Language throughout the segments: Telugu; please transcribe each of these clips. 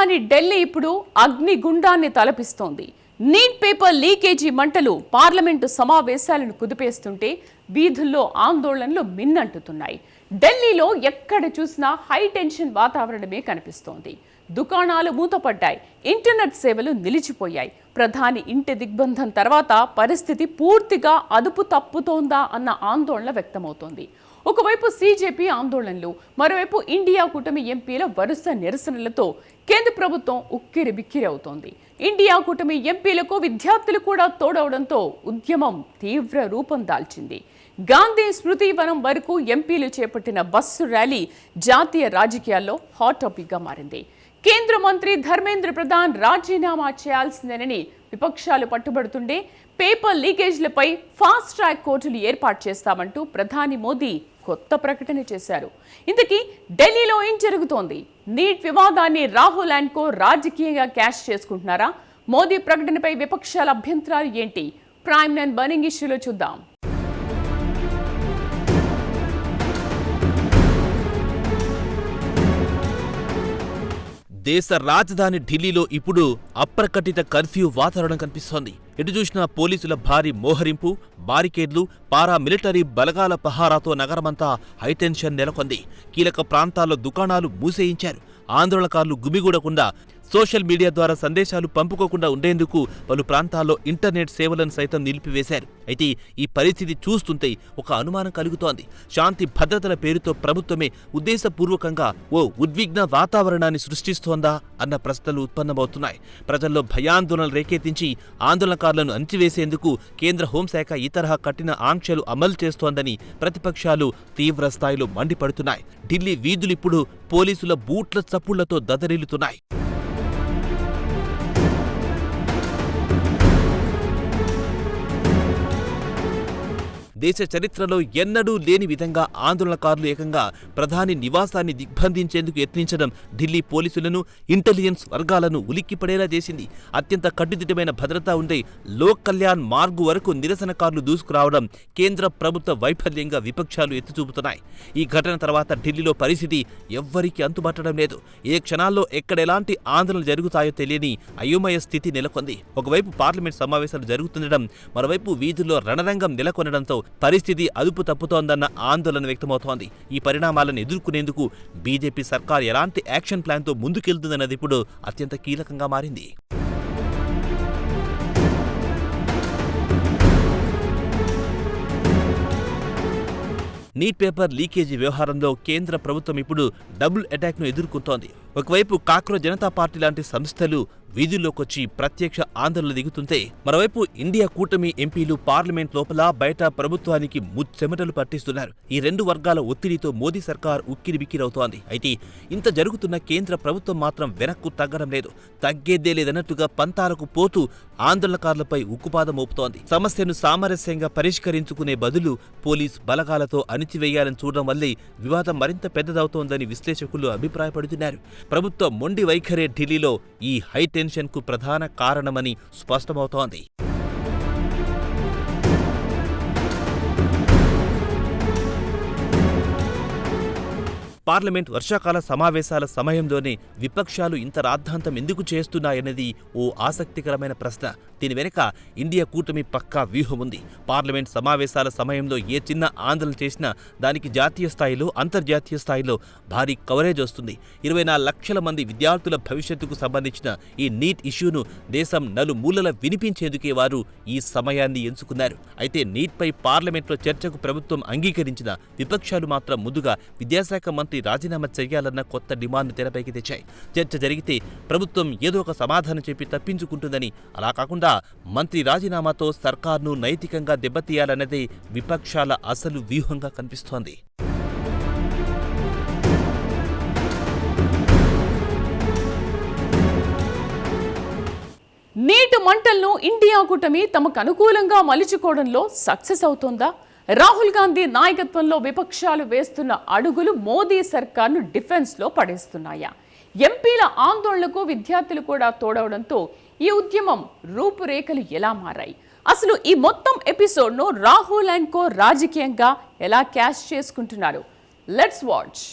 రాజధాని ఢిల్లీ ఇప్పుడు అగ్నిగుండాన్ని తలపిస్తోంది. నీట్ పేపర్ లీకేజీ మంటలు పార్లమెంటు సమావేశాలను కుదిపేస్తుంటే వీధుల్లో ఆందోళనలు మిన్నంటుతున్నాయి. ఢిల్లీలో ఎక్కడ చూసినా హై టెన్షన్ వాతావరణమే కనిపిస్తోంది. దుకాణాలు మూతపడ్డాయి, ఇంటర్నెట్ సేవలు నిలిచిపోయాయి. ప్రధాని ఇంటి దిగ్బంధం తర్వాత పరిస్థితి పూర్తిగా అదుపు తప్పుతోందా అన్న ఆందోళన వ్యక్తమవుతోంది. ఒకవైపు సీజేపీ ఆందోళనలు, మరోవైపు ఇండియా కూటమి ఎంపీల వరుస నిరసనలతో కేంద్ర ప్రభుత్వం ఉక్కిరి బిక్కిరి అవుతోంది. ఇండియా కూటమి ఎంపీలకు విద్యార్థులు కూడా తోడవడంతో ఉద్యమం తీవ్ర రూపం దాల్చింది. గాంధీ స్మృతి వనం వరకు ఎంపీలు చేపట్టిన బస్సు ర్యాలీ జాతీయ రాజకీయాల్లో హాట్ టాపిక్గా మారింది. కేంద్ర మంత్రి ధర్మేంద్ర ప్రధాన్ రాజీనామా చేయాల్సిందేనని విపక్షాలు పట్టుబడుతుండే పేపర్ లీకేజ్లపై ఫాస్ట్ ట్రాక్ కోర్టులు ఏర్పాటు చేస్తామంటూ ప్రధాని మోదీ కొత్త ప్రకటన చేశారు. ఇంతకీ ఢిల్లీలో ఏం జరుగుతోంది? నీట్ వివాదాన్ని రాహుల్ అండ్ కో రాజకీయంగా క్యాష్ చేసుకుంటున్నారా? మోదీ ప్రకటనపై విపక్షాల అభ్యంతరాలు ఏంటి? ప్రైమ్ అండ్ బర్నింగ్ ఇష్యూలో చూద్దాం. దేశ రాజధాని ఢిల్లీలో ఇప్పుడు అప్రకటిత కర్ఫ్యూ వాతావరణం కనిపిస్తోంది. ఎటు చూసినా పోలీసుల భారీ మోహరింపు, బారికేడ్లు, పారామిలిటరీ బలగాల పహారాతో నగరమంతా హైటెన్షన్ నెలకొంది. కీలక ప్రాంతాల్లో దుకాణాలు మూసేయించారు. ఆందోళనకారులు గుమిగూడకుండా, సోషల్ మీడియా ద్వారా సందేశాలు పంపుకోకుండా ఉండేందుకు పలు ప్రాంతాల్లో ఇంటర్నెట్ సేవలను సైతం నిలిపివేశారు. అయితే ఈ పరిస్థితి చూస్తుంటే ఒక అనుమానం కలుగుతోంది. శాంతి భద్రతల పేరుతో ప్రభుత్వమే ఉద్దేశపూర్వకంగా ఓ ఉద్విగ్న వాతావరణాన్ని సృష్టిస్తోందా అన్న ప్రశ్నలు ఉత్పన్నమవుతున్నాయి. ప్రజల్లో భయాందోళనలు రేకెత్తించి ఆందోళనకారులను అణచివేసేందుకు కేంద్ర హోంశాఖ ఈ తరహా కఠిన ఆంక్షలు అమలు చేస్తోందని ప్రతిపక్షాలు తీవ్ర స్థాయిలో మండిపడుతున్నాయి. ఢిల్లీ వీధులిప్పుడు పోలీసుల బూట్ల చప్పుళ్లతో దదరిల్లుతున్నాయి. దేశ చరిత్రలో ఎన్నడూ లేని విధంగా ఆందోళనకారులు ఏకంగా ప్రధాని నివాసాన్ని దిగ్బంధించేందుకు యత్నించడం ఢిల్లీ పోలీసులను, ఇంటెలిజెన్స్ వర్గాలను ఉలిక్కిపడేలా చేసింది. అత్యంత కట్టుదిట్టమైన భద్రత ఉండే లోక్ కళ్యాణ్ మార్గ్ వరకు నిరసనకారులు దూసుకురావడం కేంద్ర ప్రభుత్వ వైఫల్యంగా విపక్షాలు ఎత్తిచూపుతున్నాయి. ఈ ఘటన తర్వాత ఢిల్లీలో పరిస్థితి ఎవ్వరికీ అంతుబట్టడం లేదు. ఏ క్షణాల్లో ఎక్కడెలాంటి ఆందోళనలు జరుగుతాయో తెలియని అయోమయ స్థితి నెలకొంది. ఒకవైపు పార్లమెంట్ సమావేశాలు జరుగుతుండడం, మరోవైపు వీధుల్లో రణరంగం నెలకొనడంతో పరిస్థితి అదుపు తప్పుతోందన్న ఆందోళన వ్యక్తమవుతోంది. ఈ పరిణామాలను ఎదుర్కొనేందుకు బీజేపీ సర్కార్ ఎలాంటి యాక్షన్ ప్లాన్తో ముందుకెళ్తుందన్నది ఇప్పుడు అత్యంత కీలకంగా మారింది. నీట్ పేపర్ లీకేజీ వ్యవహారంలో కేంద్ర ప్రభుత్వం ఇప్పుడు డబుల్ అటాక్ను ఎదుర్కొంటోంది. ఒకవైపు కాక్రోచ్ జనతా పార్టీ లాంటి సంస్థలు వీధుల్లోకొచ్చి ప్రత్యక్ష ఆందోళనలు దిగుతుంటే, మరోవైపు ఇండియా కూటమి ఎంపీలు పార్లమెంట్ లోపల బయట ప్రభుత్వానికి ముచ్చెమటలు పట్టిస్తున్నారు. ఈ రెండు వర్గాల ఒత్తిడితో మోదీ సర్కార్ ఉక్కిరిబిక్కిరవుతోంది. అయితే ఇంత జరుగుతున్న కేంద్ర ప్రభుత్వం మాత్రం వెనక్కు తగ్గడం లేదు. తగ్గేదే లేదన్నట్టుగా పంతాలకు పోతూ ఆందోళనకారులపై ఉక్కుపాదం మోపుతోంది. సమస్యను సామరస్యంగా పరిష్కరించుకునే బదులు పోలీస్ బలగాలతో అణిచివేయాలని చూడడం వల్లే వివాదం మరింత పెద్దదవుతోందని విశ్లేషకులు అభిప్రాయపడుతున్నారు. ప్రభుత్వ మొండి వైఖరే ఢిల్లీలో ఈ హైటెన్షన్ కు ప్రధాన కారణమని స్పష్టమవుతోంది. పార్లమెంట్ వర్షాకాల సమావేశాల సమయంలోనే విపక్షాలు ఇంత రాద్ధాంతం ఎందుకు చేస్తున్నాయనేది ఓ ఆసక్తికరమైన ప్రశ్న. దీని వెనుక ఇండియా కూటమి పక్కా వ్యూహం ఉంది. పార్లమెంట్ సమావేశాల సమయంలో ఏ చిన్న ఆందోళన చేసినా దానికి జాతీయ స్థాయిలో, అంతర్జాతీయ స్థాయిలో భారీ కవరేజ్ వస్తుంది. 24 లక్షల మంది విద్యార్థుల భవిష్యత్తుకు సంబంధించిన ఈ నీట్ ఇష్యూను దేశం నలుమూలల వినిపించేందుకే వారు ఈ సమయాన్ని ఎంచుకున్నారు. అయితే నీట్పై పార్లమెంట్లో చర్చకు ప్రభుత్వం అంగీకరించిన విపక్షాలు మాత్రం ముందుగా విద్యాశాఖ మంత్రి రాజీనామా చేయాలన్న కొత్త డిమాండ్ తెరపైకి తెచ్చాయి. చర్చ జరిగితే ప్రభుత్వం ఏదో ఒక సమాధానం చెప్పి తప్పించుకుంటుందని, అలా కాకుండా మంత్రి రాజీనామాతో సర్కార్ను నైతికంగా దెబ్బతీయాలన్నదే విపక్షాల అసలు వ్యూహంగా కనిపిస్తోంది. నీటి మంటలను ఇండియా కూటమి తమకు అనుకూలంగా మలుచుకోవడంలో సక్సెస్ అవుతోందా? రాహుల్ గాంధీ నాయకత్వంలో విపక్షాలు వేస్తున్న అడుగులు మోదీ సర్కార్ను డిఫెన్స్లో పడేస్తున్నాయా? ఎంపీల ఆందోళనకు విద్యార్థులు కూడా తోడవడంతో ఈ ఉద్యమం రూపురేఖలు ఎలా మారాయి? అసలు ఈ మొత్తం ఎపిసోడ్ను రాహుల్ అండ్ కో రాజకీయంగా ఎలా క్యాష్ చేసుకుంటున్నారు? Let's watch.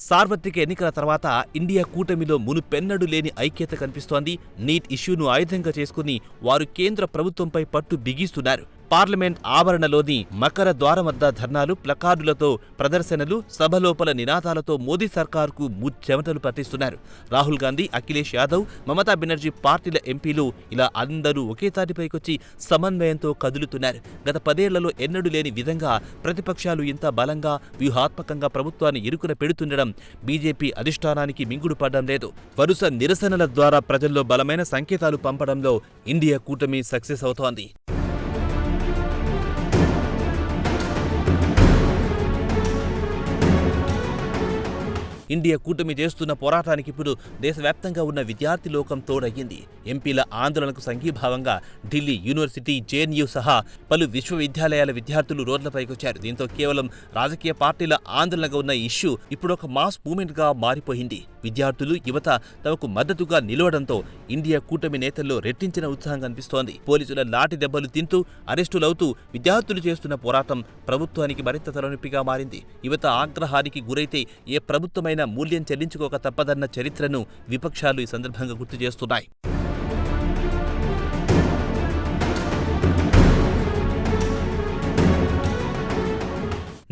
సార్వత్రిక ఎన్నికల తర్వాత ఇండియా కూటమిలో మునుపెన్నడూ లేని ఐక్యత కనిపిస్తోంది. నీట్ ఇష్యూను ఆయుధంగా చేసుకుని వారు కేంద్ర ప్రభుత్వంపై పట్టు బిగిస్తున్నారు. పార్లమెంట్ ఆవరణలోని మకర ద్వారం వద్ద ధర్నాలు, ప్లకార్డులతో ప్రదర్శనలు, సభలోపల నినాదాలతో మోదీ సర్కార్కు ముచ్చెమటలు పట్టిస్తున్నారు. రాహుల్ గాంధీ, అఖిలేష్ యాదవ్, మమతా బెనర్జీ పార్టీల ఎంపీలు ఇలా అందరూ ఒకే తాటిపైకొచ్చి సమన్వయంతో కదులుతున్నారు. గత 10 ఏళ్లలో ఎన్నడూ లేని విధంగా ప్రతిపక్షాలు ఇంత బలంగా, వ్యూహాత్మకంగా ప్రభుత్వాన్ని ఇరుకున పెడుతుండడం బీజేపీ అధిష్టానానికి మింగుడు పడడం లేదు. వరుస నిరసనల ద్వారా ప్రజల్లో బలమైన సంకేతాలు పంపడంలో ఇండియా కూటమి సక్సెస్ అవుతోంది. ఇండియా కూటమి చేస్తున్న పోరాటానికి ఇప్పుడు దేశవ్యాప్తంగా ఉన్న విద్యార్థి లోకం తోడయ్యింది. ఎంపీల ఆందోళనకు సంఘీభావంగా ఢిల్లీ యూనివర్సిటీ, జేఎన్యూ సహా పలు విశ్వవిద్యాలయాల విద్యార్థులు రోడ్లపైకొచ్చారు. దీంతో కేవలం రాజకీయ పార్టీల ఆందోళనగా ఉన్న ఇష్యూ ఇప్పుడు ఒక మాస్ మూవ్మెంట్గా మారిపోయింది. విద్యార్థులు, యువత తమకు మద్దతుగా నిలవడంతో ఇండియా కూటమి నేతల్లో రెట్టించిన ఉత్సాహం కనిపిస్తోంది. పోలీసుల లాఠీ దెబ్బలు తింటూ, అరెస్టులవుతూ విద్యార్థులు చేస్తున్న పోరాటం ప్రభుత్వానికి మరింత తలనొప్పిగా మారింది. యువత ఆగ్రహానికి గురైతే ఏ ప్రభుత్వమైన మూల్యం చెల్లించుకోక తప్పదన్న చరిత్రను విపక్షాలు ఈ సందర్భంగా గుర్తు చేస్తున్నాయి.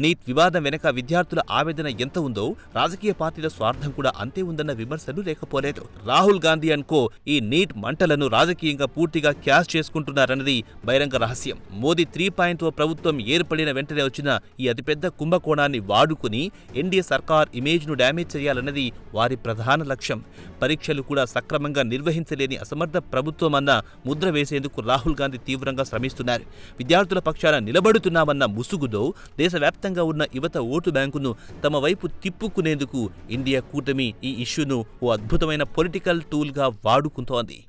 నీట్ వివాదం వెనక విద్యార్థుల ఆవేదన ఎంత ఉందో రాజకీయ పార్టీల స్వార్థం కూడా అంతే ఉందన్న విమర్శలు లేకపోలేదు. రాహుల్ గాంధీ అనుకో ఈ నీట్ మంటలను రాజకీయంగా పూర్తిగా క్యాష్ చేసుకుంటున్నారన్నది బహిరంగ రహస్యం. మోదీ 3.0 ప్రభుత్వం ఏర్పడిన వెంటనే వచ్చిన ఈ అతిపెద్ద కుంభకోణాన్ని వాడుకుని ఎన్డీఏ సర్కార్ ఇమేజ్ను డ్యామేజ్ చేయాలన్నది వారి ప్రధాన లక్ష్యం. పరీక్షలు కూడా సక్రమంగా నిర్వహించలేని అసమర్థ ప్రభుత్వం అన్న ముద్ర వేసేందుకు రాహుల్ గాంధీ తీవ్రంగా శ్రమిస్తున్నారు. విద్యార్థుల పక్షాన నిలబడుతున్నామన్న ముసుగులో దేశవ్యాప్తంగా ఉన్న యువత ఓటు బ్యాంకును తమ వైపు తిప్పుకునేందుకు ఇండియా కూటమి ఈ ఇష్యూను ఓ అద్భుతమైన పొలిటికల్ టూల్గా వాడుకుంటోంది.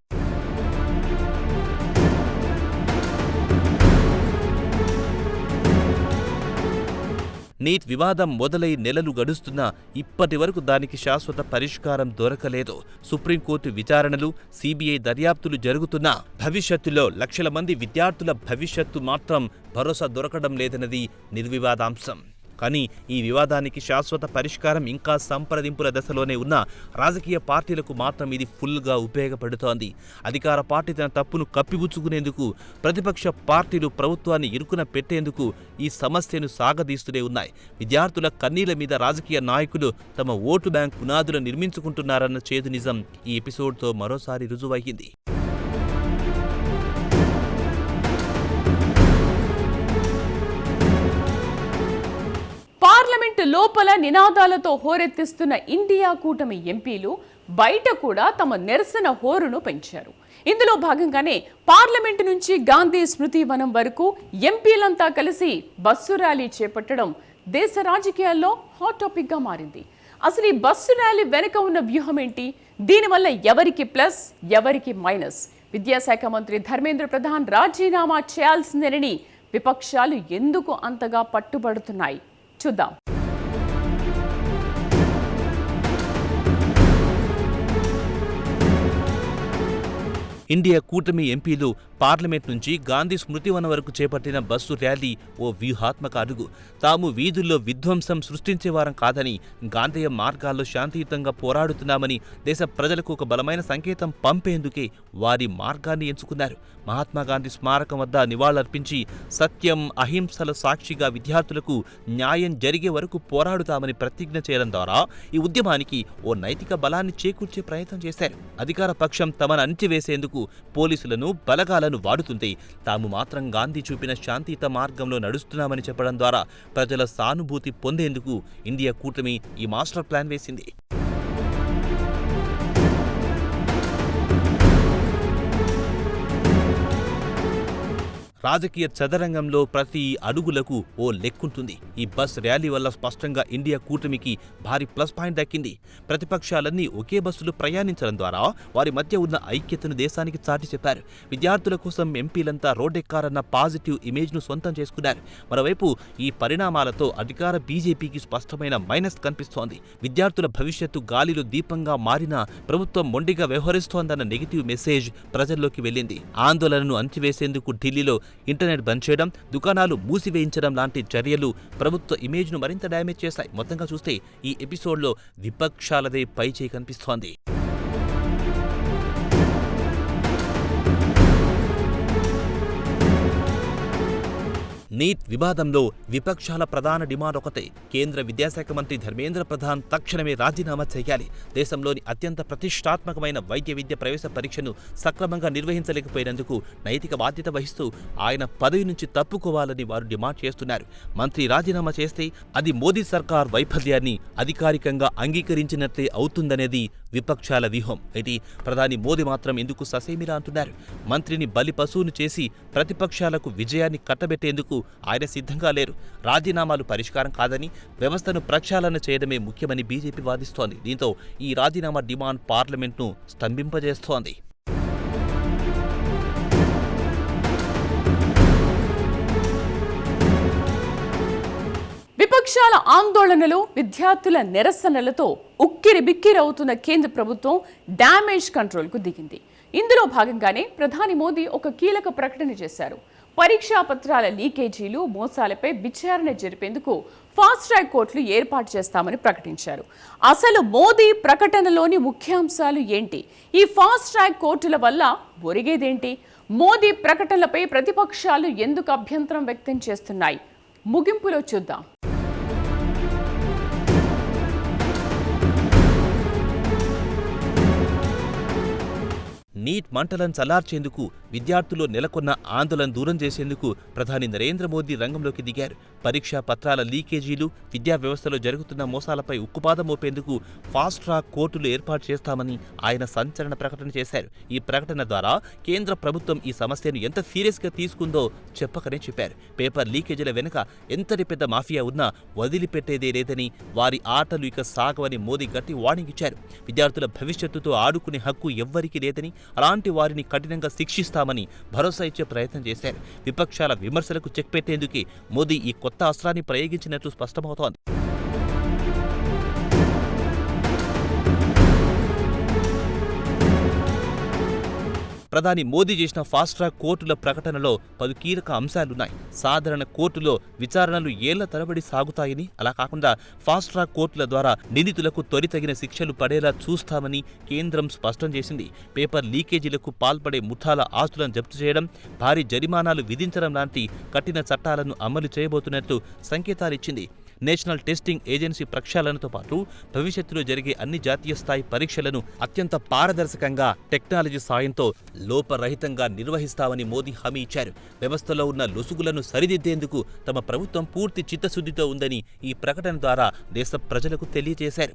నీట్ వివాదం మొదలై నెలలు గడుస్తున్నా ఇప్పటి వరకు దానికి శాశ్వత పరిష్కారం దొరకలేదు. సుప్రీంకోర్టు విచారణలు, సీబీఐ దర్యాప్తులు జరుగుతున్నా భవిష్యత్తులో లక్షల మంది విద్యార్థుల భవిష్యత్తు మాత్రం భరోసా దొరకడం లేదన్నది నిర్వివాదాంశం. కానీ ఈ వివాదానికి శాశ్వత పరిష్కారం ఇంకా సంప్రదింపుల దశలోనే ఉన్న రాజకీయ పార్టీలకు మాత్రం ఇది ఫుల్గా ఉపయోగపడుతోంది. అధికార పార్టీ తన తప్పును కప్పిపుచ్చుకునేందుకు, ప్రతిపక్ష పార్టీలు ప్రభుత్వాన్ని ఇరుకున పెట్టేందుకు ఈ సమస్యను సాగదీస్తూనే ఉన్నాయి. విద్యార్థుల కన్నీళ్ల మీద రాజకీయ నాయకులు తమ ఓటు బ్యాంక్ పునాదులు నిర్మించుకుంటున్నారన్న చేదు నిజం ఈ ఎపిసోడ్తో మరోసారి రుజువయ్యింది. పార్లమెంటు లోపల నినాదాలతో హోరెత్తిస్తున్న ఇండియా కూటమి ఎంపీలు బయట కూడా తమ నిరసన హోరును పెంచారు. ఇందులో భాగంగానే పార్లమెంటు నుంచి గాంధీ స్మృతి వనం వరకు ఎంపీలంతా కలిసి బస్సు ర్యాలీ చేపట్టడం దేశ రాజకీయాల్లో హాట్ టాపిక్ గా మారింది. అసలు ఈ బస్సు ర్యాలీ వెనుక ఉన్న వ్యూహం ఏంటి? దీనివల్ల ఎవరికి ప్లస్, ఎవరికి మైనస్? విద్యాశాఖ మంత్రి ధర్మేంద్ర ప్రధాన్ రాజీనామా చేయాల్సిందేనని విపక్షాలు ఎందుకు అంతగా పట్టుబడుతున్నాయి? చూద్దాం. ఇండియా కూటమి ఎంపీలు పార్లమెంట్ నుంచి గాంధీ స్మృతివనం వరకు చేపట్టిన బస్సు ర్యాలీ ఓ వ్యూహాత్మక అడుగు. తాము వీధుల్లో విధ్వంసం సృష్టించేవారం కాదని, గాంధేయ మార్గాల్లో శాంతియుతంగా పోరాడుతున్నామని దేశ ప్రజలకు ఒక బలమైన సంకేతం పంపేందుకే వారి మార్గాన్ని ఎంచుకున్నారు. మహాత్మాగాంధీ స్మారకం వద్ద నివాళులర్పించి సత్యం, అహింసల సాక్షిగా విద్యార్థులకు న్యాయం జరిగే వరకు పోరాడుతామని ప్రతిజ్ఞ చేయడం ద్వారా ఈ ఉద్యమానికి ఓ నైతిక బలాన్ని చేకూర్చే ప్రయత్నం చేశారు. అధికార పక్షం తమను అణిచివేసేందుకు పోలీసులను, బలగాలను వాడుతుంటే తాము మాత్రం గాంధీ చూపిన శాంతియుత మార్గంలో నడుస్తున్నామని చెప్పడం ద్వారా ప్రజల సానుభూతి పొందేందుకు ఇండియా కూటమి ఈ మాస్టర్ ప్లాన్ వేసింది. రాజకీయ చదరంగంలో ప్రతి అడుగులకు ఓ లెక్కుంటుంది. ఈ బస్ ర్యాలీ వల్ల స్పష్టంగా ఇండియా కూటమికి భారీ ప్లస్ పాయింట్ దక్కింది. ప్రతిపక్షాలన్నీ ఒకే బస్సులో ప్రయాణించడం ద్వారా వారి మధ్య ఉన్న ఐక్యతను దేశానికి చాటి చెప్పారు. విద్యార్థుల కోసం ఎంపీలంతా రోడ్డెక్కారన్న పాజిటివ్ ఇమేజ్ను సొంతం చేసుకున్నారు. మరోవైపు ఈ పరిణామాలతో అధికార బీజేపీకి స్పష్టమైన మైనస్ కనిపిస్తోంది. విద్యార్థుల భవిష్యత్తు గాలిలో దీపంగా మారినా ప్రభుత్వం మొండిగా వ్యవహరిస్తోందన్న నెగిటివ్ మెసేజ్ ప్రజల్లోకి వెళ్ళింది. ఆందోళనను అణచివేసేందుకు ఢిల్లీలో ఇంటర్నెట్ బంద్ చేయడం, దుకాణాలు మూసివేయించడం లాంటి చర్యలు ప్రభుత్వ ఇమేజ్ను మరింత డ్యామేజ్ చేశాయి. మొత్తంగా చూస్తే ఈ ఎపిసోడ్లో విపక్షాలదే పైచేయి కనిపిస్తోంది. నీట్ వివాదంలో విపక్షాల ప్రధాన డిమాండ్ ఒకటే. కేంద్ర విద్యాశాఖ మంత్రి ధర్మేంద్ర ప్రధాన్ తక్షణమే రాజీనామా చేయాలి. దేశంలోని అత్యంత ప్రతిష్టాత్మకమైన వైద్య విద్య ప్రవేశ పరీక్షను సక్రమంగా నిర్వహించలేకపోయినందుకు నైతిక బాధ్యత వహిస్తూ ఆయన పదవి నుంచి తప్పుకోవాలని వారు డిమాండ్ చేస్తున్నారు. మంత్రి రాజీనామా చేస్తే అది మోదీ సర్కార్ వైఫల్యాన్ని అధికారికంగా అంగీకరించినట్లే అవుతుందనేది విపక్షాల వ్యూహం. అయితే ప్రధాని మోదీ మాత్రం ఎందుకు ససేమిరా అంటున్నారు. మంత్రిని బలి పశువును చేసి ప్రతిపక్షాలకు విజయాన్ని కట్టబెట్టేందుకు ఆయన సిద్ధంగా లేరు. రాజీనామాలు పరిష్కారం కాదని, వ్యవస్థను ప్రక్షాళన చేయడమే ముఖ్యమని బీజేపీ వాదిస్తోంది. దీంతో ఈ రాజీనామా డిమాండ్ పార్లమెంట్ను స్తంభింపజేస్తోంది. విపక్షాల ఆందోళనలు, విద్యార్థుల నిరసనలతో ఉక్కిరిబిక్కిరవుతున్న కేంద్ర ప్రభుత్వం డ్యామేజ్ కంట్రోల్కు దిగింది. ఇందులో భాగంగానే ప్రధాని మోదీ ఒక కీలక ప్రకటన చేశారు. పరీక్షా పత్రాల లీకేజీలు, మోసాలపై విచారణ జరిపేందుకు ఫాస్ట్ ట్రాక్ కోర్టులు ఏర్పాటు చేస్తామని ప్రకటించారు. అసలు మోదీ ప్రకటనలోని ముఖ్యాంశాలు ఏంటి? ఈ ఫాస్ట్ ట్రాక్ కోర్టుల వల్ల ఒరిగేదేంటి? మోదీ ప్రకటనలపై ప్రతిపక్షాలు ఎందుకు అభ్యంతరం వ్యక్తం చేస్తున్నాయి? ముగింపులో చూద్దాం. నీట్ మంటలను చల్లార్చేందుకు, విద్యార్థుల్లో నెలకొన్న ఆందోళన దూరం చేసేందుకు ప్రధాని నరేంద్ర మోదీ రంగంలోకి దిగారు. పరీక్షా పత్రాల లీకేజీలు, విద్యా వ్యవస్థలో జరుగుతున్న మోసాలపై ఉక్కుపాదం మోపేందుకు ఫాస్ట్ ట్రాక్ కోర్టులు ఏర్పాటు చేస్తామని ఆయన సంచలన ప్రకటన చేశారు. ఈ ప్రకటన ద్వారా కేంద్ర ప్రభుత్వం ఈ సమస్యను ఎంత సీరియస్గా తీసుకుందో చెప్పకనే చెప్పారు. పేపర్ లీకేజీల వెనుక ఎంతటి పెద్ద మాఫియా ఉన్నా వదిలిపెట్టేదే లేదని, వారి ఆటలు ఇక సాగవని మోదీ గట్టి వార్నింగ్ ఇచ్చారు. విద్యార్థుల భవిష్యత్తుతో ఆడుకునే హక్కు ఎవ్వరికీ లేదని, అలాంటి వారిని కఠినంగా శిక్షిస్తామని భరోసా ఇచ్చే ప్రయత్నం చేశారు. విపక్షాల విమర్శలకు చెక్ పెట్టేందుకే మోదీ ఈ కొత్త అస్త్రాన్ని ప్రయోగించినట్లు స్పష్టమవుతోంది. ప్రధాని మోదీ చేసిన ఫాస్ట్ ట్రాక్ కోర్టుల ప్రకటనలో పలు కీలక అంశాలున్నాయి. సాధారణ కోర్టులో విచారణలు ఏళ్ల తరబడి సాగుతాయని, అలా కాకుండా ఫాస్ట్ ట్రాక్ కోర్టుల ద్వారా నిందితులకు త్వరితగిన శిక్షలు పడేలా చూస్తామని కేంద్రం స్పష్టం చేసింది. పేపర్ లీకేజీలకు పాల్పడే ముఠాల ఆస్తులను జప్తు చేయడం, భారీ జరిమానాలు విధించడం లాంటి కఠిన చట్టాలను అమలు చేయబోతున్నట్లు సంకేతాలిచ్చింది. నేషనల్ టెస్టింగ్ ఏజెన్సీ ప్రక్షాళనతో పాటు భవిష్యత్తులో జరిగే అన్ని జాతీయ స్థాయి పరీక్షలను అత్యంత పారదర్శకంగా, టెక్నాలజీ సాయంతో లోపరహితంగా నిర్వహిస్తామని మోదీ హామీ ఇచ్చారు. వ్యవస్థలో ఉన్న లొసుగులను సరిదిద్దేందుకు తమ ప్రభుత్వం పూర్తి చిత్తశుద్ధితో ఉందని ఈ ప్రకటన ద్వారా దేశ ప్రజలకు తెలియజేశారు.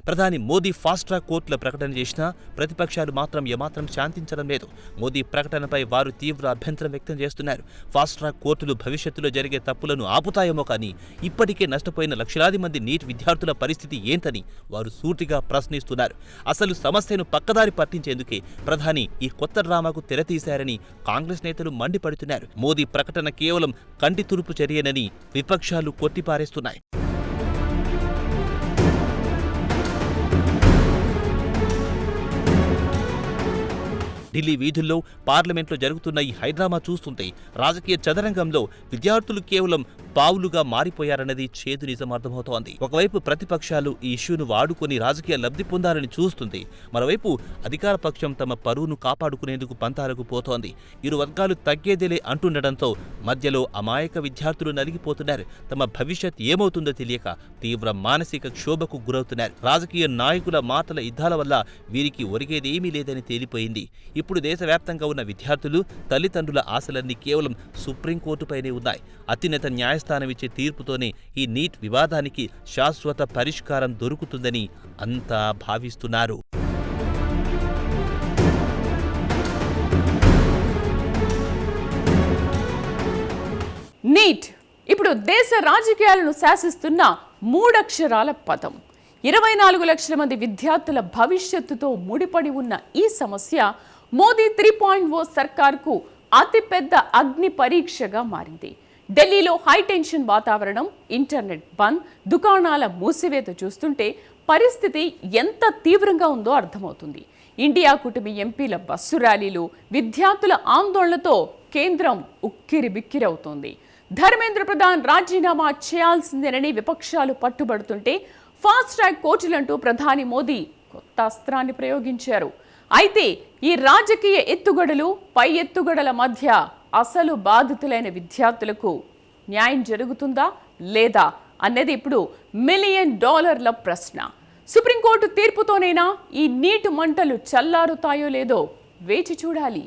ప్రధాని మోదీ ఫాస్ట్ ట్రాక్ కోర్టుల ప్రకటన చేసినా ప్రతిపక్షాలు మాత్రం ఏమాత్రం శాంతించడం లేదు. మోదీ ప్రకటనపై వారు తీవ్ర అభ్యంతరం వ్యక్తం చేస్తున్నారు. ఫాస్ట్ ట్రాక్ కోర్టులు భవిష్యత్తులో జరిగే తప్పులను ఆపుతాయేమో కానీ ఇప్పటికే నష్టపోయిన లక్షలాది మంది నీట్ విద్యార్థుల పరిస్థితి ఏంటని వారు సూటిగా ప్రశ్నిస్తున్నారు. అసలు సమస్యను పక్కదారి పట్టించేందుకే ప్రధాని ఈ కొత్త డ్రామాకు తెరతీశారని కాంగ్రెస్ నేతలు మండిపడుతున్నారు. మోదీ ప్రకటన కేవలం కంటి తురుపు చర్యనని విపక్షాలు కొట్టిపారేస్తున్నాయి. ఢిల్లీ వీధుల్లో, పార్లమెంట్లో జరుగుతున్న ఈ హైడ్రామా చూస్తుంటే రాజకీయ చదరంగంలో విద్యార్థులు కేవలం పావులుగా మారిపోయారన్నది చేదు నిజం అర్థమవుతోంది. ఒకవైపు ప్రతిపక్షాలు ఈ ఇష్యూను వాడుకొని రాజకీయ లబ్ధి పొందాలని చూస్తుంది, మరోవైపు అధికార పక్షం తమ పరువును కాపాడుకునేందుకు పంతాలకు పోతోంది. ఇరు వర్గాలు తగ్గేదేలే అంటుండటంతో మధ్యలో అమాయక విద్యార్థులు నలిగిపోతున్నారు. తమ భవిష్యత్ ఏమవుతుందో తెలియక తీవ్ర మానసిక క్షోభకు గురవుతున్నారు. రాజకీయ నాయకుల మాటల యుద్ధాల వల్ల వీరికి ఒరిగేదేమీ లేదని తేలిపోయింది. ఇప్పుడు దేశవ్యాప్తంగా ఉన్న విద్యార్థులు, తల్లిదండ్రుల ఆశలన్నీ కేవలం సుప్రీంకోర్టుపైనే ఉన్నాయి. అత్యున్నత న్యాయస్థానం ఇచ్చే తీర్పుతోనే ఈ నీట్ వివాదానికి శాశ్వత పరిష్కారం దొరుకుతుందని అంతా భావిస్తున్నారు. నీట్ ఇప్పుడు దేశ రాజకీయాలను శాసిస్తున్న 3 అక్షరాల పదం. 24 లక్షల మంది విద్యార్థుల భవిష్యత్తుతో ముడిపడి ఉన్న ఈ సమస్య మోదీ 3.0 సర్కార్కు అతిపెద్ద అగ్ని పరీక్షగా మారింది. ఢిల్లీలో హైటెన్షన్ వాతావరణం, ఇంటర్నెట్ బంద్, దుకాణాల మూసివేత చూస్తుంటే పరిస్థితి ఎంత తీవ్రంగా ఉందో అర్థమవుతుంది. ఇండియా కూటమి ఎంపీల బస్సు ర్యాలీలు, విద్యార్థుల ఆందోళనతో కేంద్రం ఉక్కిరి బిక్కిరవుతోంది. ధర్మేంద్ర ప్రధాన్ రాజీనామా చేయాల్సిందేనని విపక్షాలు పట్టుబడుతుంటే ఫాస్ట్ ట్రాక్ కోర్టులంటూ ప్రధాని మోదీ కొత్త అస్త్రాన్ని ప్రయోగించారు. అయితే ఈ రాజకీయ ఎత్తుగడలు, పై ఎత్తుగడల మధ్య అసలు బాధితులైన విద్యార్థులకు న్యాయం జరుగుతుందా లేదా అన్నది ఇప్పుడు $1 మిలియన్ ప్రశ్న. సుప్రీంకోర్టు తీర్పుతోనైనా ఈ నీటి మంటలు చల్లారుతాయో లేదో వేచి చూడాలి.